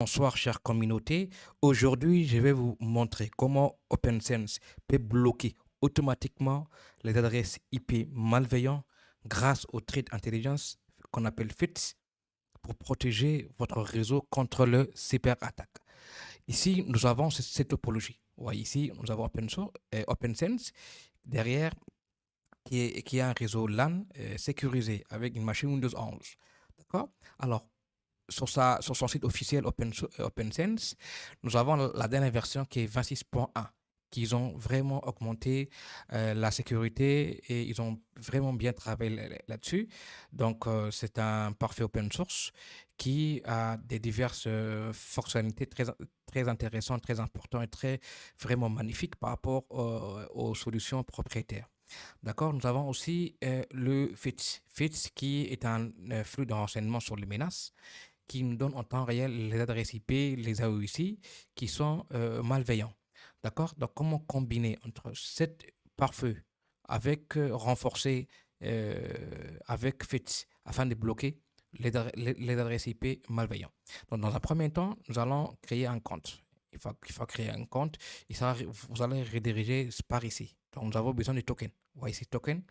Bonsoir, chère communauté. Aujourd'hui, je vais vous montrer comment OpenSense peut bloquer automatiquement les adresses IP malveillantes grâce au Threat Intelligence qu'on appelle FITS pour protéger votre réseau contre le cyberattaque. Ici, nous avons cette topologie. Vous voyez ici, nous avons OpenSense derrière qui est un réseau LAN sécurisé avec une machine Windows 11. D'accord? Alors, sur son site officiel OpenSense, nous avons la dernière version qui est 26.1, qu'ils ont vraiment augmenté la sécurité et ils ont vraiment bien travaillé là-dessus. Donc, c'est un parfait open source qui a des diverses fonctionnalités très intéressantes, très importantes et très vraiment magnifiques par rapport aux solutions propriétaires. D'accord, nous avons aussi le FITS. FITS qui est un flux de renseignements sur les menaces qui nous donne en temps réel les adresses IP, les AOIC qui sont malveillants. D'accord? Donc, comment combiner entre cette pare-feu avec renforcer avec FITS afin de bloquer les adresses IP malveillants. Donc, dans un premier temps, nous allons créer un compte. Il faut créer un compte. Vous allez rediriger par ici. Donc, nous avons besoin de tokens. Vous voyez ces tokens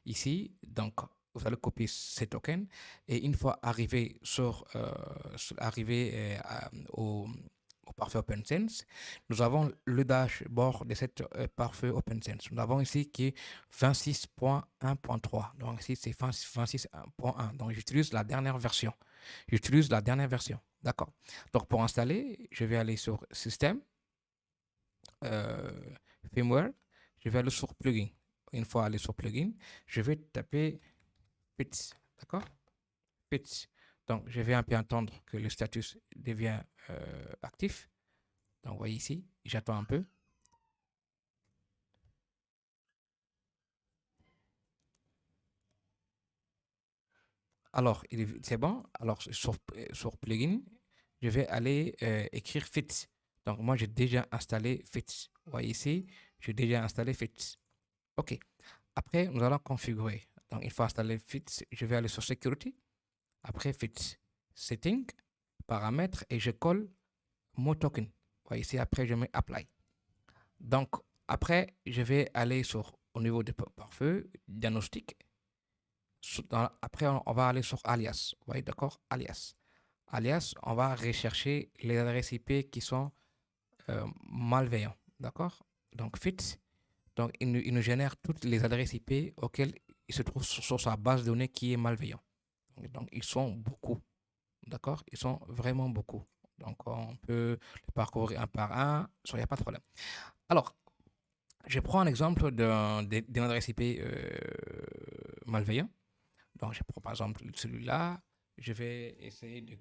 ici. Donc, vous allez copier ces tokens et une fois au parfait OpenSense, nous avons le dashboard de cette parfait OpenSense. Nous avons ici qui est 26.1.3. Donc ici, c'est 26.1. Donc j'utilise la dernière version. J'utilise la dernière version. D'accord. Donc pour installer, je vais aller sur Système, euh, Firmware. Je vais aller sur Plugin. Une fois aller sur Plugin, je vais taper FITS. D'accord? FITS. Donc, je vais un peu attendre que le status devient actif. Donc, vous voyez ici, j'attends un peu. Alors, c'est bon. Alors, sur Plugin, je vais aller écrire FITS. Donc, moi, j'ai déjà installé FITS. Vous voyez ici, j'ai déjà installé FITS. OK. Après, nous allons configurer. Donc, il faut installer FITS. Je vais aller sur Security. Après, FITS. Setting, paramètres, et je colle mon token. Vous voyez ici, après, je mets Apply. Donc, après, je vais aller au niveau de pare-feu, diagnostic. Après, on va aller sur alias. Vous voyez, d'accord? Alias. Alias, on va rechercher les adresses IP qui sont malveillantes. D'accord? Donc, FITS. Donc, il nous génère toutes les adresses IP auxquelles il se trouve sur sa base de données qui est malveillant. Donc, ils sont beaucoup. D'accord? Ils sont vraiment beaucoup. Donc, on peut les parcourir un par un. Il n'y a pas de problème. Alors, je prends un exemple d'une adresse IP malveillant. Donc, je prends par exemple celui-là. Je vais essayer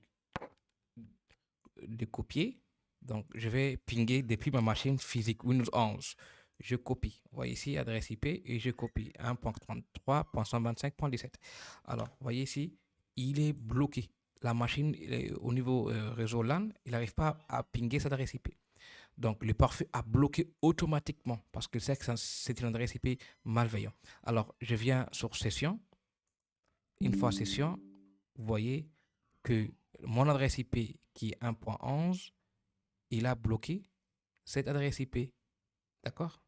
de copier. Donc, je vais pinguer depuis ma machine physique Windows 11. Je copie. Vous voyez ici, adresse IP, et je copie 1.33.125.17. Alors, vous voyez ici, il est bloqué. La machine, au niveau réseau LAN, il n'arrive pas à pinguer cette adresse IP. Donc, le parfait a bloqué automatiquement parce que c'est une adresse IP malveillante. Alors, je viens sur session. Une fois session, vous voyez que mon adresse IP qui est 1.11, il a bloqué cette adresse IP. D'accord?